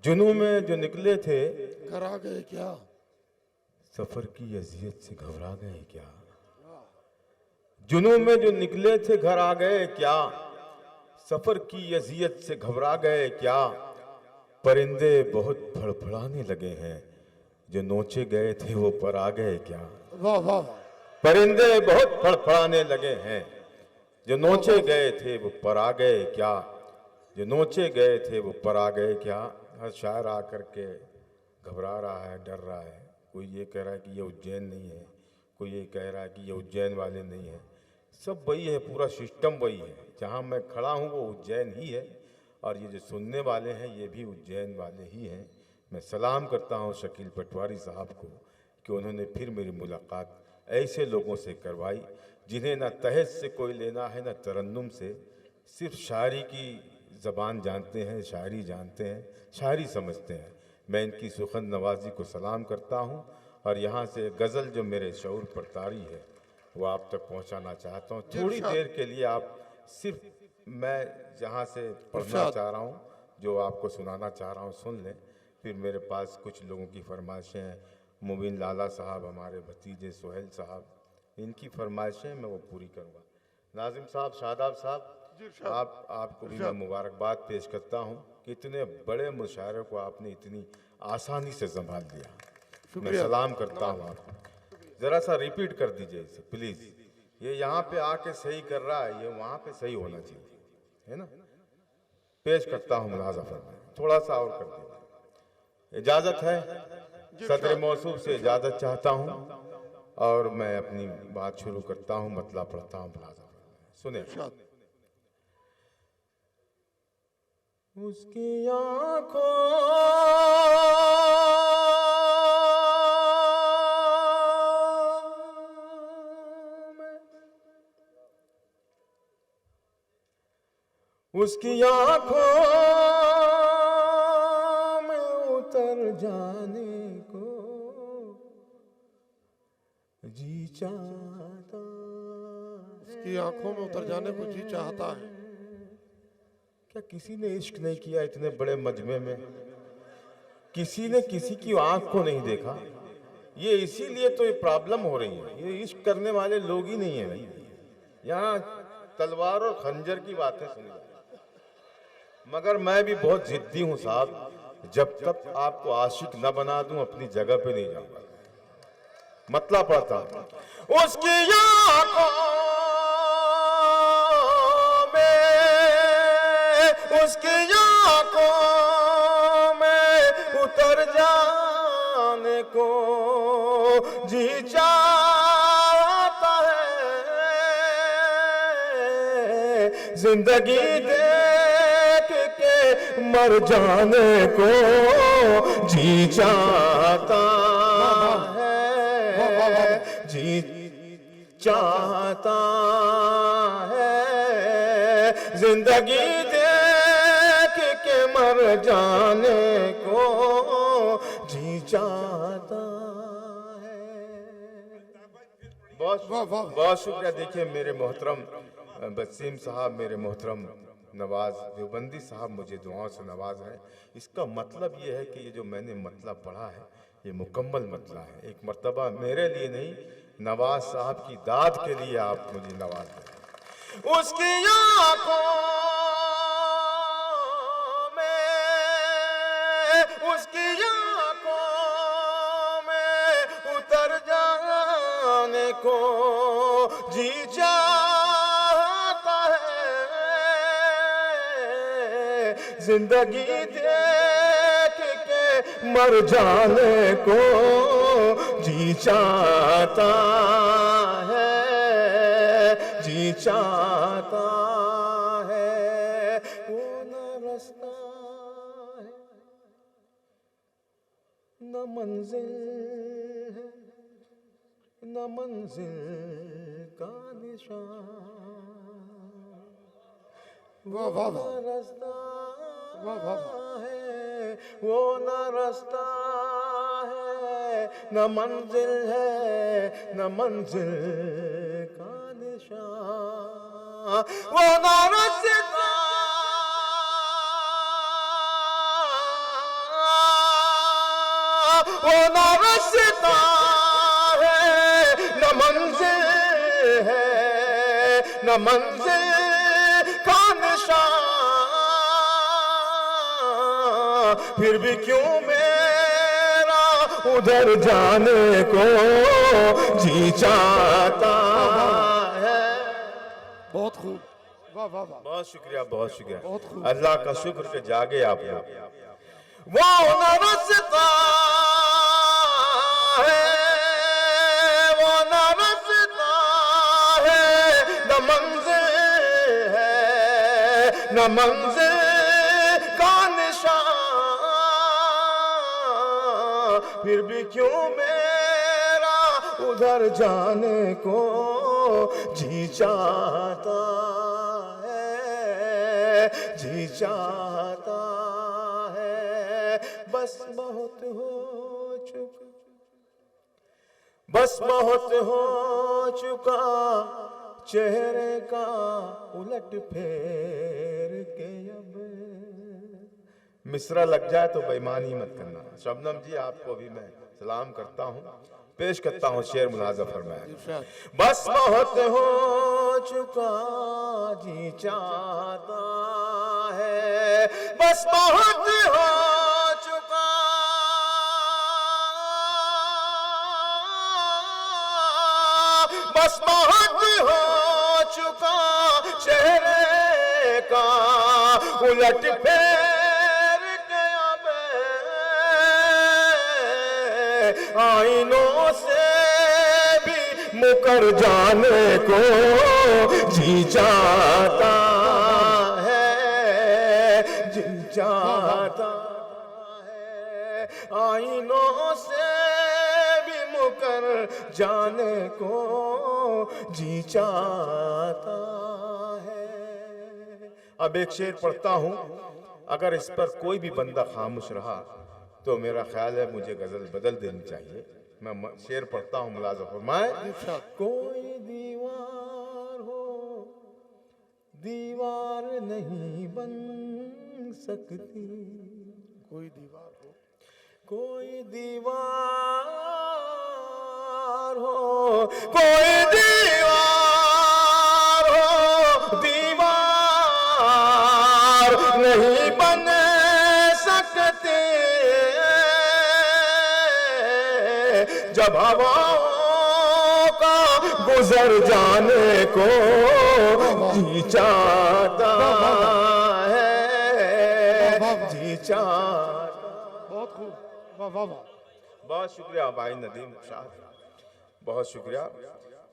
जुनून में जो निकले थे घर आ गए क्या? सफर की अजियत से घबरा गए क्या? जुनून में जो निकले थे घर आ गए क्या? सफर की अजियत से घबरा गए क्या? परिंदे बहुत फड़फड़ाने लगे हैं, जो नोचे गए थे वो पर आ गए क्या? वाह वाह। परिंदे बहुत फड़फड़ाने लगे हैं, जो नोचे गए थे वो पर आ गए क्या? जो नोचे गए थे वो पर आ गए क्या? हर शायर आकर के घबरा रहा है, डर रहा है। कोई ये कह रहा है कि ये उज्जैन नहीं है, कोई ये कह रहा है कि ये उज्जैन वाले नहीं है। सब वही है, पूरा सिस्टम वही है। जहाँ मैं खड़ा हूँ वो उज्जैन ही है, और ये जो सुनने वाले हैं ये भी उज्जैन वाले ही हैं। मैं सलाम करता हूँ शकील पटवारी साहब को कि उन्होंने फिर मेरी मुलाकात ऐसे लोगों से करवाई जिन्हें ना तहस से कोई लेना है, ना तरन्नुम से। सिर्फ शायरी की ज़बान जानते हैं, शायरी जानते हैं, शायरी समझते हैं। मैं इनकी सुखद नवाजी को सलाम करता हूँ, और यहाँ से गज़ल जो मेरे शऊर पर तारी है वो आप तक पहुँचाना चाहता हूँ। थोड़ी देर के लिए आप सिर्फ मैं जहाँ से पढ़ना चाह रहा हूँ, जो आपको सुनाना चाह रहा हूँ, सुन लें। फिर मेरे पास कुछ लोगों की फरमाइशें हैं। मुबीन लाला साहब, हमारे भतीजे सोहेल साहब, इनकी फरमाइशें मैं वो पूरी करूँगा। नाजिम साहब, शादाब साहब, आपको भी मैं मुबारकबाद पेश करता हूँ कि इतने बड़े मुशायरे को आपने इतनी आसानी से संभाल लिया। मैं सलाम करता हूँ आपको। ज़रा सा रिपीट कर दीजिए इसे प्लीज़। ये यहाँ पे आके सही कर रहा है, ये वहाँ पे सही होना चाहिए, है ना? पेश करता हूँ मुलाजा फरमाएं, थोड़ा सा और कर दीजिए। इजाज़त है? सदर मौसूफ से इजाज़त चाहता हूँ और मैं अपनी बात शुरू करता हूँ, मतला पढ़ता हूँ। मुलाजा फरमाएं, सुने। उसकी आँखों में, उसकी आँखों में उतर जाने को जी चाहता, उसकी आंखों में उतर जाने को जी चाहता है। क्या किसी ने इश्क नहीं किया इतने बड़े मजमे में? किसी ने किसी की आंख को नहीं देखा। ये इसीलिए तो ये प्रॉब्लम हो रही है। ये इश्क करने वाले लोग ही नहीं है भाई। यहाँ तलवार और खंजर की बातें सुनी जाती, मगर मैं भी बहुत जिद्दी हूँ साहब। जब तक आपको आशिक न बना दूं अपनी जगह पे नहीं जाऊंगा। मतलब पड़ता उसकी आंखों में, उसकी आंखों में उतर जाने को जी चाहता है, जिंदगी देख के मर जाने को जी चाहता है, जी चाहता है, जिंदगी देख के मर जाने को जी चाहता है। बहुत शुक्रिया। देखिए मेरे मोहतरम बसीम साहब, मेरे मोहतरम नवाज देवबंदी साहब मुझे दुआओं से नवाज है। इसका मतलब ये है कि ये जो मैंने मतलब पढ़ा है ये मुकम्मल मतला है। एक मर्तबा मेरे लिए नहीं, नवाज साहब की दाद के लिए आप मुझे नवाज दें। उसकी आंखों में, उसकी आंखों में उतर जाने को जी चाहता है, जिंदगी देख के मर जाने को जी चाहता है, जी चाहता है। वो न रास्ता है न मंजिल है, न मंजिल का निशान। वाह वाह वाह। रास्ता वाह वाह। है, वो न रास्ता है, न मंजिल है, न मंजिल का निशान। वो न रास्ता वो न रास्ता है न मंजिल है, न मंजिल का निशान, फिर भी क्यों मेरा उधर जाने को जी चाहता है। बहुत खूब, वाह वाह वाह, बहुत शुक्रिया, बहुत शुक्रिया। बहुत खूब। अल्लाह का शुक्र के जागे आप लोग। वो न रास्ता है, वो न रास्ता है, न मंजिल है, न मंजिल का निशान, फिर भी क्यों मेरा उधर जाने को जी चाहता है, जी चाहता है। बस बहुत हो चुका, बस बहुत हो चुका चेहरे का उलट फेर के। अब मिसरा लग जाए तो बेईमानी मत करना। शबनम जी आपको भी मैं सलाम करता हूँ, पेश करता हूँ शेर मुलाजा फरमाया। बस बहुत हो चुका जी चाहता है, बस बहुत हो चुका, बस बहुत हो चुका चेहरे का उलट फेर के। अब आईनों से भी मुकर जाने को जी चाहता है, जी चाहता है। आईनों से भी मुकर जाने को जी चाहता है। अब एक शेर पढ़ता हूं, अगर इस पर कोई भी बंदा खामोश रहा तो मेरा ख्याल है मुझे गजल बदल देनी चाहिए। मैं शेर पढ़ता हूं, मुलाजा फरमाए। कोई दीवार हो दीवार नहीं बन सकती, कोई दीवार हो, कोई दीवार हो, कोई दीवार हो, दीवार नहीं बन सकते। जब हवाओं का गुजर जाने को जी चाहता है, जी चाहता। बहुत खूब, वाह वाह वाह। बहुत शुक्रिया भाई नदीम शाह, बहुत शुक्रिया।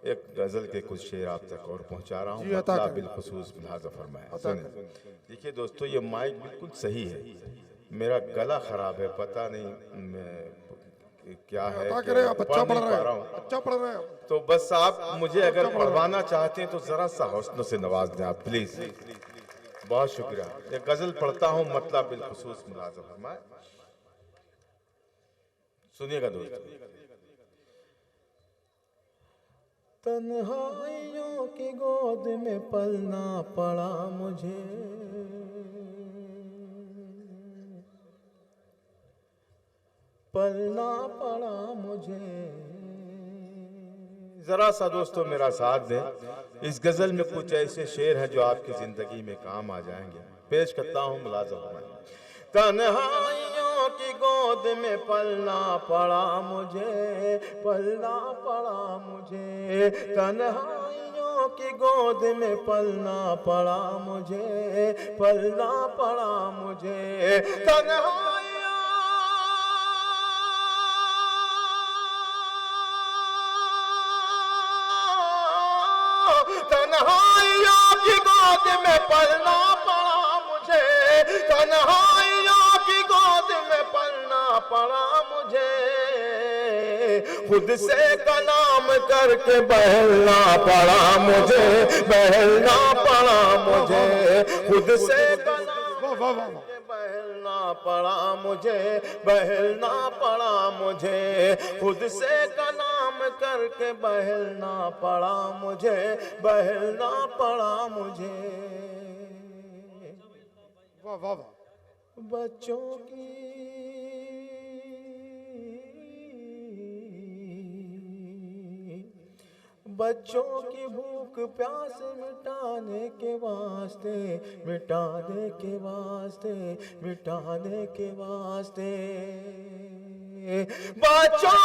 एक गजल के कुछ शेर आप तक और पहुंचा रहा हूँ, जी, अता करें। बिलखुसूस मुलाजा फरमाया। सुनिए, देखिए दोस्तों, ये माइक बिल्कुल सही है, मेरा गला खराब है, पता नहीं क्या है, अता करें, आप अच्छा पढ़ नहीं रहे पा रहा हैं, हूँ। अच्छा पढ़ रहे हैं। तो बस आप मुझे अगर पढ़वाना चाहते हैं तो जरा सा हौसलों से नवाज दें आप, प्लीज। बहुत शुक्रिया। एक गजल पढ़ता हूँ, मतलब बिलखुसूस मुलाजा फरमाए। सुनिएगा दोस्तों। तन्हाइयों की गोद में पलना पड़ा मुझे, पलना पड़ा मुझे। जरा सा दोस्तों मेरा साथ दें, इस गजल में कुछ ऐसे शेर हैं जो आपकी जिंदगी में काम आ जाएंगे। पेश करता हूँ मुलाजा फरमाए। तन्हाइयों की गोद में पलना पड़ा मुझे, पलना पड़ा मुझे। तन्हाइयों की गोद में पलना पड़ा मुझे, पलना पड़ा मुझे। तन्हाइयों की गोद में पलना पड़ा मुझे, तन्हाइयों की गोद में पलना पड़ा मुझे। खुद से कलाम करके बहलना पड़ा मुझे, बहलना पड़ा मुझे। खुद से वाह वाह वाह वाह। बहलना पड़ा मुझे, बहलना पड़ा मुझे। खुद से कलाम करके बहलना पड़ा मुझे, बहलना पड़ा मुझे। वाह वाह वाह। बच्चों की बच्चों की भूख प्यास मिटाने के वास्ते, मिटाने के वास्ते, मिटाने के वास्ते, बच्चों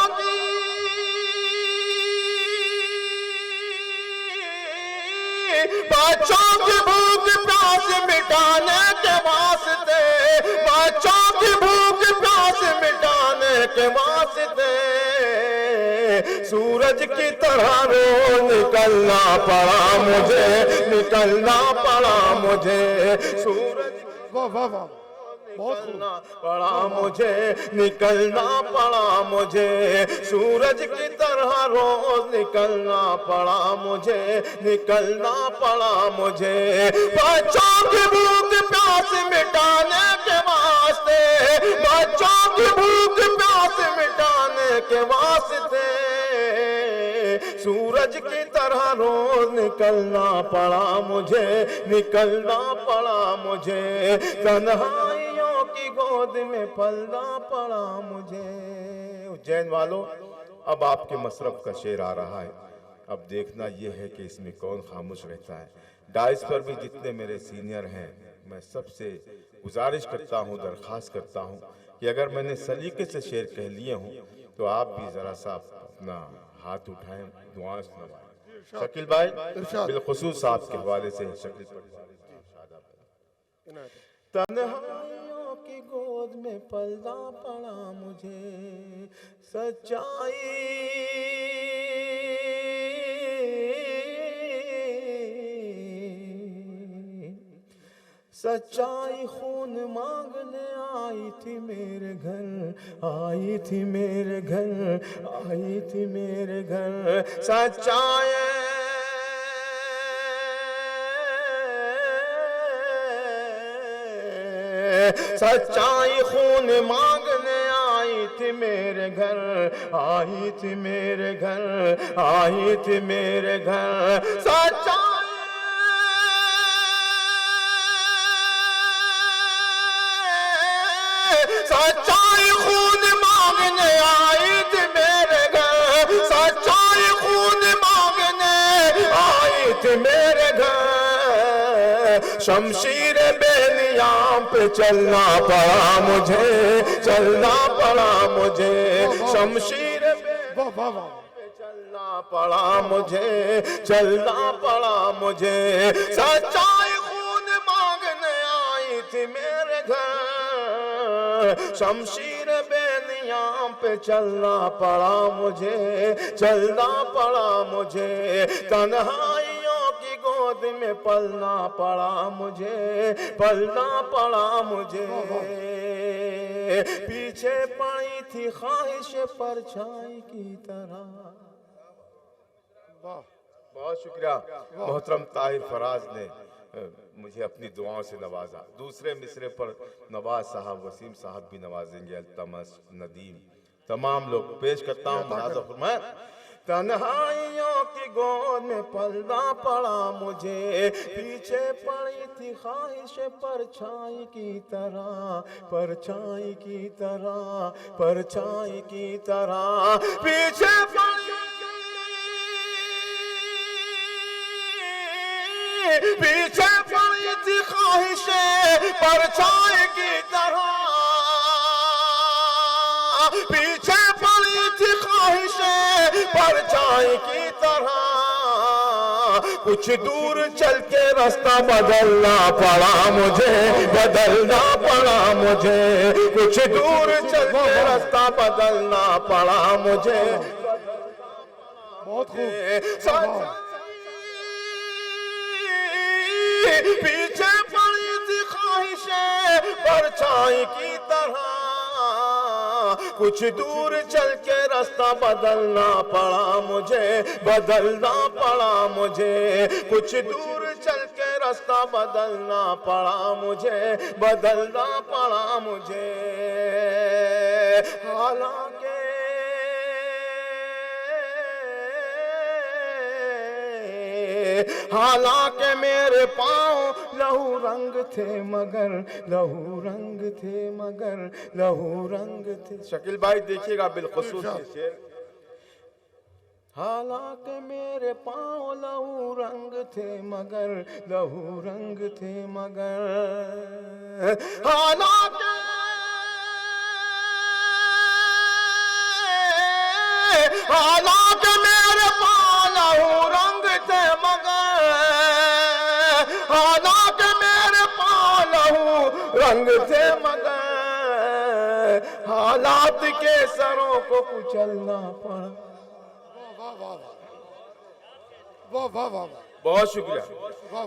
की भूख प्यास मिटाने के वास्ते, बच्चों की भूख प्यास मिटाने के वास्ते, सूरज की तरह रोज निकलना पड़ा मुझे, निकलना पड़ा मुझे, सूरज वाह वाह वाह, बहुत खूब। निकलना पड़ा मुझे, निकलना पड़ा मुझे, सूरज की तरह रोज निकलना पड़ा मुझे, निकलना पड़ा मुझे, बच्चों की भूख प्यास मिटाने के वास्ते, बच्चों की भूख प्यास मिटाने के वास्ते, सूरज की तरह रोज निकलना पड़ा मुझे, निकलना पड़ा मुझे, तन्हाइयों की गोद में पलना पड़ा मुझे। उज्जैन वालों, अब आपके मसरफ का शेर आ रहा है। अब देखना यह है कि इसमें कौन खामोश रहता है। डाइस पर भी जितने मेरे सीनियर हैं, मैं सबसे गुजारिश करता हूँ, दरख्वास्त करता हूँ कि अगर मैंने सलीके से शेर कह लिए हूँ तो आप भी ज़रा सा अपना हाथ उठाएं, दुआएं सुनवाएं। शकील भाई बिलखुसूस आपके हवाले से शकील तन्हाइयों की गोद में पलना पड़ा मुझे, सच्चाई खून मांगने आई थी मेरे घर, आई थी मेरे घर, आई थी मेरे घर, सच्चाई सच्चाई खून मांगने आई थी मेरे घर, आई थी मेरे घर, आई थी मेरे घर, सच्चाई सच्चाई खून मांगने आई थी मेरे घर, सच्चाई खून मांगने आई थी मेरे घर, शमशीर बेनियाम पे चलना पड़ा मुझे, चलना पड़ा मुझे, शमशीर वाह वाह वाह, पे चलना पड़ा मुझे, चलना पड़ा मुझे, सच्चाई खून मांगने आई थी मेरे घर, शमशीर बेनियाम पे चलना पड़ा मुझे, चलना पड़ा मुझे, तन्हाइयों की गोद में पलना पड़ा मुझे, पलना पड़ा मुझे, पीछे पड़ी थी ख्वाहिश परछाई की तरह। वाह, बहुत शुक्रिया मोहतरम ताहिर फराज ने मुझे अपनी दुआओं से नवाजा। दूसरे मिसरे पर नवाज साहब, वसीम साहब भी नवाजेंगे, अल्तमस, नदीम, तमाम लोग पेश करता हूँ। मुलाज़ा फरमाएं। तन्हाइयों की गोद में पलना पड़ा मुझे, पीछे पड़ी थी ख्वाहिश परछाई की तरह, परछाई की तरह, परछाई की तरह, पीछे पड़ी पीछे पड़ी थी ख्वाहिशें परछाई की तरह, पीछे पड़ी थी ख्वाहिशें परछाई की तरह, कुछ दूर चल के रास्ता बदलना पड़ा मुझे, बदलना पड़ा मुझे, कुछ दूर चल के रास्ता बदलना पड़ा मुझे। बहुत खूब। पीछे पड़ी थी ख्वाहिशें परछाई की तरह, कुछ दूर चल के रास्ता बदलना पड़ा मुझे, बदलना पड़ा मुझे, कुछ दूर चल के रास्ता बदलना पड़ा मुझे, बदलना पड़ा मुझे, हालांकि हालांकि मेरे पाँव लहू रंग थे मगर, लहू रंग थे मगर, लहू रंग थे। शकील भाई देखिएगा बिलखुसूस शेर। हालांकि मेरे पाँव लहू रंग थे मगर, लहू रंग थे मगर, हालांकि मेरे पाँव लहू रंग थे मगर, हालांकि मेरे पाँव लहू रंग थे मगर, हालात के सरों को कुचलना पड़ा। वाह वाह वाह वाह वाह वाह, बहुत शुक्रिया।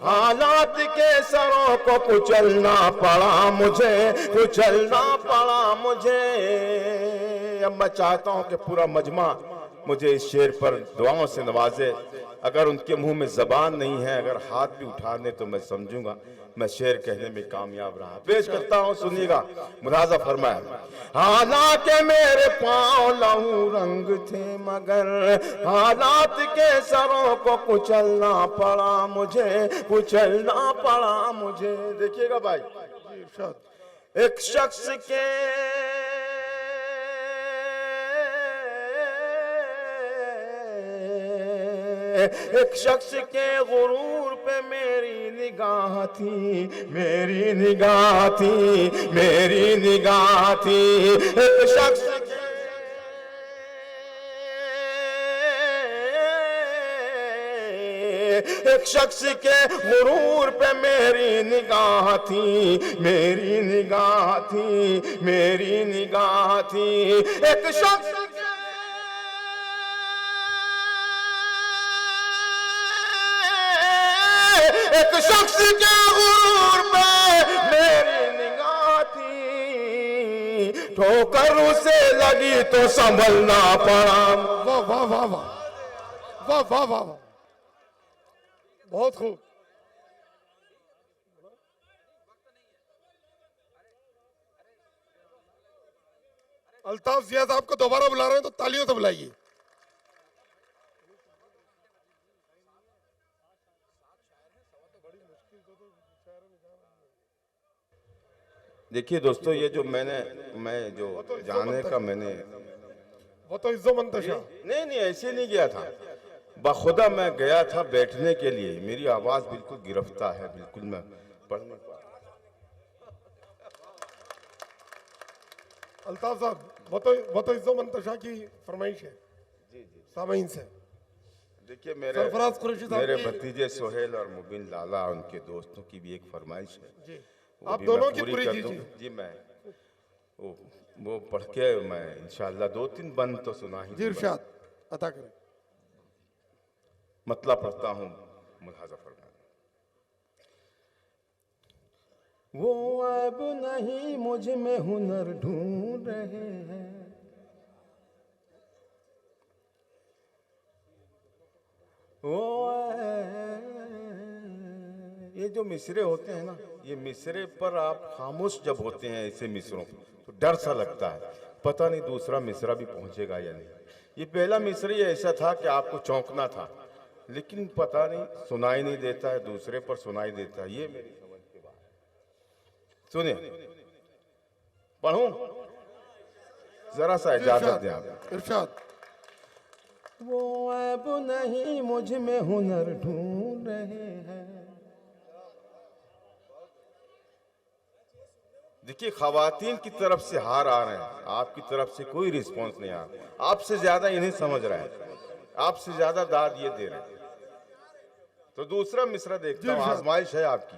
हालात के सरों को कुचलना पड़ा मुझे, कुचलना पड़ा मुझे। अब मैं चाहता हूं कि पूरा मजमा मुझे इस शेर पर दुआओं से नवाजे। अगर उनके मुंह में जबान नहीं है, अगर हाथ भी उठा दे तो मैं समझूंगा मैं शेर कहने में कामयाब रहा। पेश करता हूं, सुनिएगा, मुलाजा फरमाया। हालांकि मेरे पाँव लहू रंग थे मगर, हालात के सरों को कुचलना पड़ा मुझे, कुचलना पड़ा मुझे। देखिएगा भाई, जी इरशाद। एक शख्स के एक शख्स के गुरूर पे मेरी निगाह थी, मेरी निगाह थी, मेरी निगाह थी। एक शख्स के एक शख्स के गुरूर पे मेरी निगाह थी, मेरी निगाह थी, मेरी निगाह थी। एक शख्स एक शख्स के गुरूर पे मेरी निगाह थी, ठोकर उसे लगी तो संभलना पड़ा। वाह वाह वाह वाह वाह वाह वाह वाह, बहुत खूब। अल्ताफ जिया साहब को दोबारा बुला रहे हैं तो तालियों से बुलाइए। देखिए दोस्तों, ये जो मैं जो जाने का मैंने, वो तो इज्जो मंतशा। नहीं ऐसे नहीं गया था, बखुदा मैं गया था बैठने के लिए। मेरी आवाज बिल्कुल गिरफ्तार है, बिल्कुल मैं पढ़ नहीं पा रहा। अल्ताफ साहब, वो तो इज्जो मंतशा की फरमाइश है जी, सामीन से। देखिए सरफराज कुरैशी साहब मेरे की- भतीजे सोहेल और मुबिन लाला, उनके दोस्तों की भी एक फरमाइश है जी, वो आप भी दोनों मैं की पूरी पूरी कर कीजिए। दूं। जी मैं वो पढ़ के मैं इंशाल्लाह 2-3 बंद तो सुना ही जी दूंगा। इरशाद अता करें। मतलब पढ़ता हूँ, मुलाजा फरमाएं। वो ऐब नहीं मुझ में हुनर ढूंढ रहे हैं, वो ये जो मिसरे होते हैं ना, ये मिसरे पर आप खामोश जब होते हैं ऐसे मिसरों तो डर सा लगता है, पता नहीं दूसरा मिसरा भी पहुंचेगा या नहीं। ये पहला मिसरा ही ऐसा था कि आपको चौंकना था, लेकिन पता नहीं सुनाई नहीं देता है, दूसरे पर सुनाई देता है। ये मेरी समझ के बात। सुनिए, पढ़ूं, जरा सा इजाजत दें आप। इरशाद। वो ऐब नहीं मुझ में हुनर ढूंढ रहे हैं। देखिए, खवातीन की तरफ से हार आ रहे हैं, आपकी तरफ से कोई रिस्पांस नहीं आ रहा। आपसे ज्यादा इन्हें समझ रहा है, आपसे ज्यादा दाद ये दे रहे हैं। तो दूसरा मिसरा देखता हूं, आजमाइश है आपकी।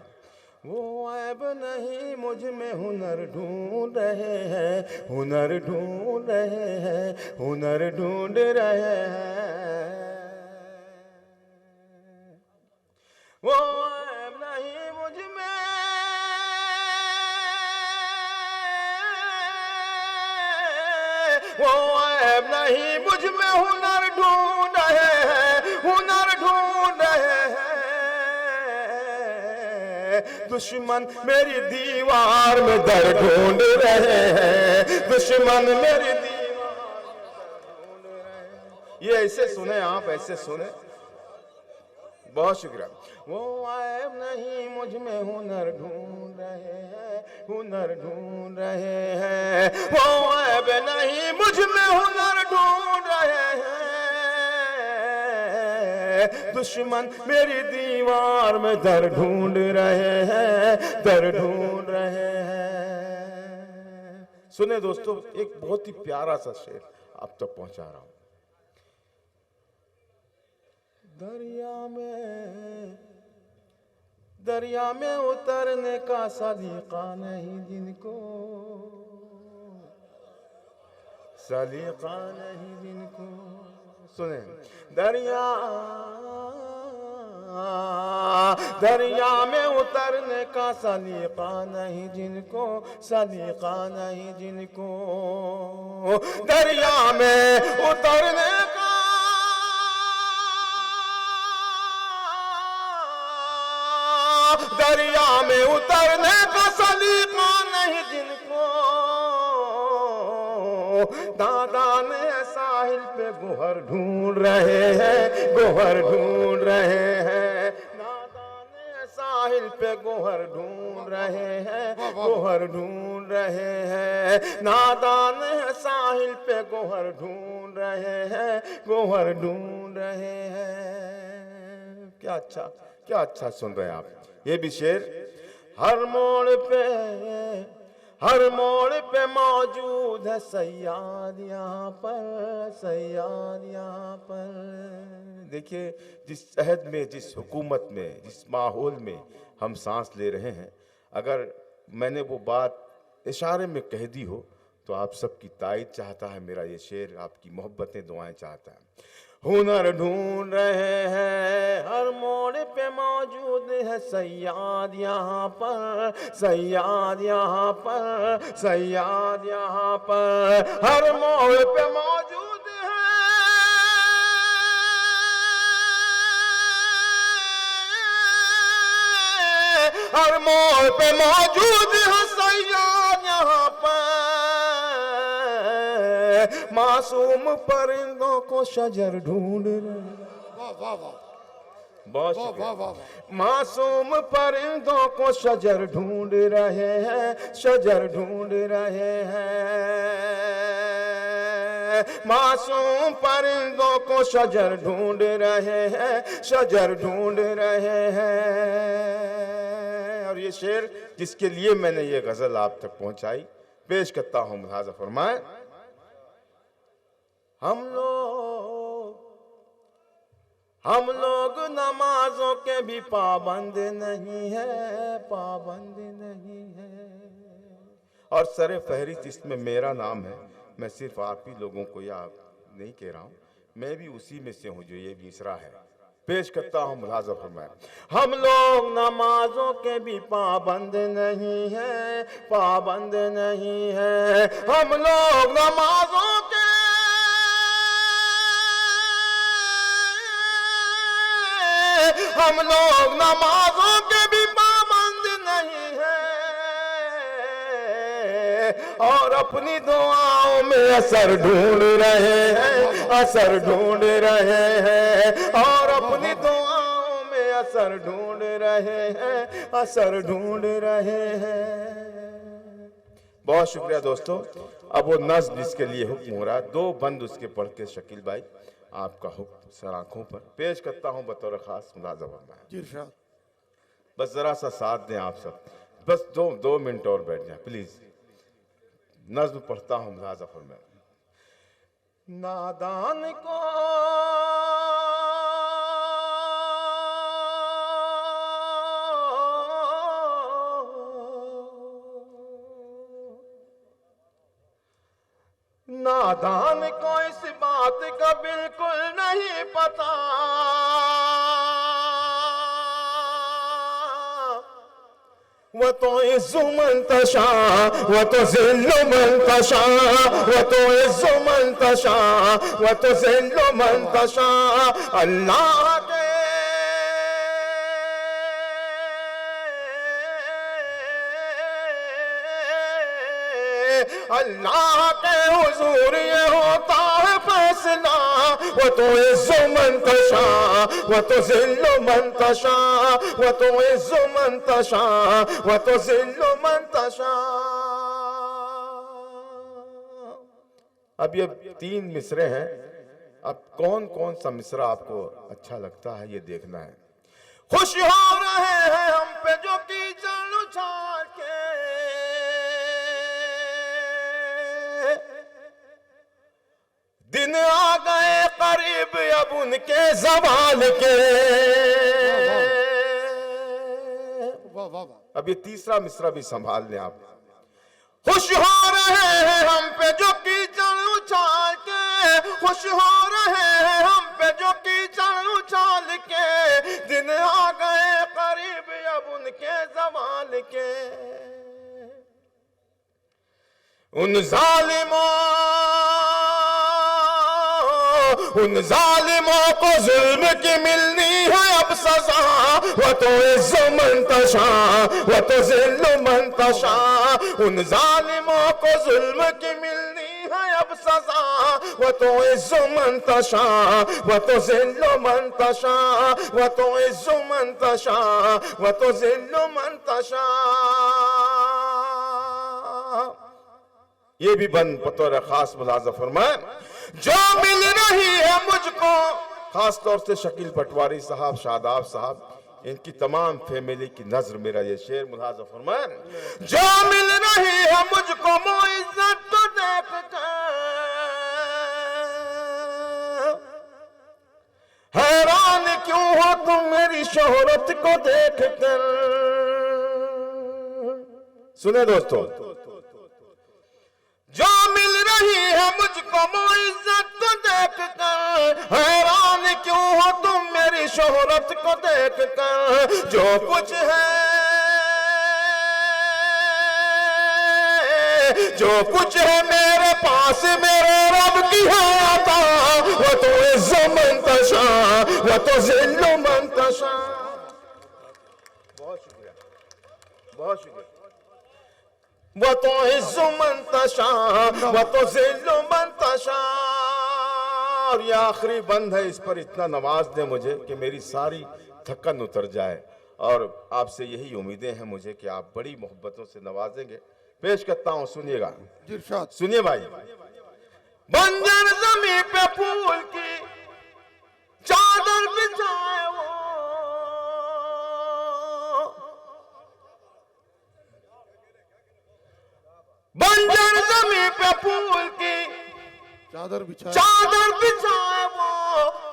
वो ऐब नहीं मुझ में हुनर ढूंढ रहे हैं, हुनर ढूंढ रहे हैं, हुनर ढूंढ रहे हैं। वो ऐब नहीं मुझ में, वो ऐब नहीं मुझ में, हुनर ढूंढ रहे हैं, हुनर ढूंढ रहे हैं। दुश्मन मेरी दीवार में दर ढूंढ रहे हैं, दुश्मन मेरी दीवार में दर ढूंढ रहे हैं। ये ऐसे सुने आप, ऐसे सुने। बहुत शुक्रिया। वो ऐब नहीं मुझ में हुनर ढूंढ रहे हैं, हुनर ढूंढ रहे हैं। वो ऐब नहीं मुझ में हुनर ढूंढ रहे हैं, दुश्मन मेरी दीवार में दर ढूंढ रहे हैं, दर ढूंढ रहे हैं। सुने दोस्तों, एक बहुत ही प्यारा सा शेर आप तक पहुंचा रहा हूं। दरिया में उतरने का सलीका नहीं जिनको, सलीका नहीं जिनको। सुने, दरिया में उतरने का सलीका नहीं जिनको, सलीका नहीं जिनको। दरिया में उतरने का दरिया में उतरने का सलीका नहीं जिनको, दादा ने साहिल पे गोहर ढूंढ रहे हैं, गोहर ढूंढ रहे हैं। दादा ने साहिल पे गोहर ढूंढ रहे हैं, गोहर ढूंढ रहे हैं। नादान साहिल पे गोहर ढूंढ रहे हैं, गोहर ढूंढ रहे हैं। क्या अच्छा सुन रहे हैं आप। ये भी शेर, हर मोड़ पे मौजूद है सयाद यहाँ पर, सयाद यहाँ पर। देखिए, जिस शहद में, जिस हुकूमत में, जिस माहौल में हम सांस ले रहे हैं, अगर मैंने वो बात इशारे में कह दी हो तो आप सबकी ताईद चाहता है मेरा ये शेर, आपकी मोहब्बतें, दुआएं चाहता है। हुनर ढूंढ रहे हैं, हर मोड़ पे मौजूद है सयाद यहाँ पर, सयाद यहाँ पर, सयाद यहाँ पर। हर मोड़ पे मौजूद है, हर मोड़ पे मौजूद है सयाद यहाँ पर। मासूम परिंदों को शजर ढूंढ रहे, वाह वाह वाह, बहुत वाह वाह वाह। मासूम परिंदों को शजर ढूंढ रहे हैं, शजर ढूंढ रहे हैं। मासूम परिंदों को शजर ढूंढ रहे हैं, शजर ढूंढ रहे हैं। और ये शेर जिसके लिए मैंने ये गजल आप तक पहुंचाई, पेश करता हूं, मुलाजा फरमाए। हम लोग नमाजों के भी पाबंद नहीं है, पाबंद नहीं है। और सरे फहरिस्त इसमें मेरा नाम है, मैं सिर्फ आप ही लोगों को याद नहीं कह रहा हूँ, मैं भी उसी में से हूँ जो ये मिसरा है। पेश करता हूँ, मुलाजा फरमाए। हम लोग नमाजों के भी पाबंद नहीं है, पाबंद नहीं है। हम लोग नमाजों के हम लोग नमाजों के भी पाबंद नहीं है, और अपनी दुआओं में असर ढूंढ रहे हैं, असर ढूंढ रहे हैं। और अपनी दुआओं में असर ढूंढ रहे हैं, असर ढूंढ रहे हैं। बहुत शुक्रिया दोस्तों। अब वो नज़्म जिसके लिए हुक्म हो रहा है, दो बंद उसके पढ़ के शकील भाई आपका हुक्म सर आंखों पर पेश करता हूं बतौर खास मुलाजा फरमाएं। जी इरशाद। बस जरा सा साथ दें आप सब, बस दो मिनट और बैठ जाएं प्लीज। नज्म पढ़ता हूं, मुलाजा फरमाएं। नादान को नादान को इस बात का बिल्कुल नहीं पता, वो तो इज़्ज़ु मन तशा, वो तो ज़िल्लु मन तशा, वो तो इज़्ज़ु मन तशा, वो तो ज़िल्लु मन तशा। अल्लाह के अल्लाह के हुजूर ये होता है फैसला, वो तो इज़्ज़ु मन तशा, वो तो ज़िल्लु मन तशा, वो तो इज़्ज़ु मन तशा, वो तो ज़िल्लु मन तशा। अब ये 3 मिसरे हैं, अब कौन कौन सा मिसरा आपको अच्छा लगता है ये देखना है। खुश हो रहे हैं हम पे जो कीचड़ उछाल के, दिन आ गए करीब अब उनके ज़वाल के। वाह वाह वाह। अब ये तीसरा मिसरा भी संभाल लें आप। खुश हो रहे हैं हम पे जो कीचड़ उछाल के, खुश हो रहे हैं हम पे जो कीचड़ उछाल के, दिन आ गए करीब अब उनके ज़वाल के। उन जालिमों को जुल्म की मिलनी है अब सजा, वो तो इज़्ज़ो मंतशा वो तो ज़िल्लो मंतशा। उन जालिमों को जुल्म की मिलनी है अब सजा, वो तो इज़्ज़ो मंतशा वो तो ज़िल्लो मंतशा, वो तो इज़्ज़ो मंतशा वो तो ज़िल्लो मंतशा। ये भी बंद बतौर खास मुलाज़ा फरमाए। जो मिल रही है मुझको, खास तौर से शकील पटवारी साहब, शादाब साहब, इनकी तमाम फैमिली की नजर मेरा ये शेर मुलाज़ा फरमाए। जो मिल रही है मुझको मुइज़्ज़त को देख कर, हैरान क्यों हो तुम मेरी शोहरत को देख कर। सुने दोस्तों, जो मिल रही है मुझको मुइज़्ज़त को देख कर, हैरान क्यों हो तुम मेरी शोहरत को देख कर। जो कुछ है, जो कुछ है मेरे पास मेरे रब की है अता, वो तो इज़्ज़ो मंतशा वो तो ज़िल्लो मंतशा। बहुत शुक्रिया, बहुत शुक्रिया। वो तो इज़्ज़ो मंतशा वो तो ज़िल्लो मंतशा। और ये आखिरी बंद है, इस पर इतना नवाज दे मुझे कि मेरी सारी थकन उतर जाए। और आपसे यही उम्मीदें हैं मुझे कि आप बड़ी मोहब्बतों से नवाजेंगे। पेश करता हूँ, सुनिएगा, इरशाद। सुनिए भाई। बंजर ज़मीं पे फूल की चादर बिछाए वो, बंजर ज़मीं पे फूल की चादर बिछाए वो,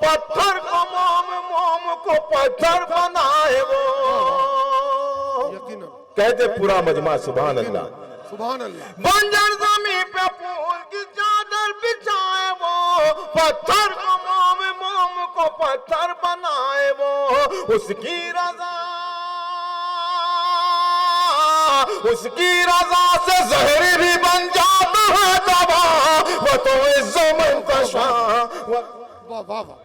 पत्थर को मोम, मोम को पत्थर बनाए वो। यकीनन कहते पूरा मजमा सुभान अल्लाह, सुभान अल्लाह। बंजर ज़मीं पे फूल की चादर बिछाए वो, पत्थर को मोम, मोम को पत्थर बनाए वो। उसकी रज़ा, उसकी रज़ा से ज़हर भी बन जाता है दवा, वो तो इज़्ज़ो मंतशा। वाह वाह वाह।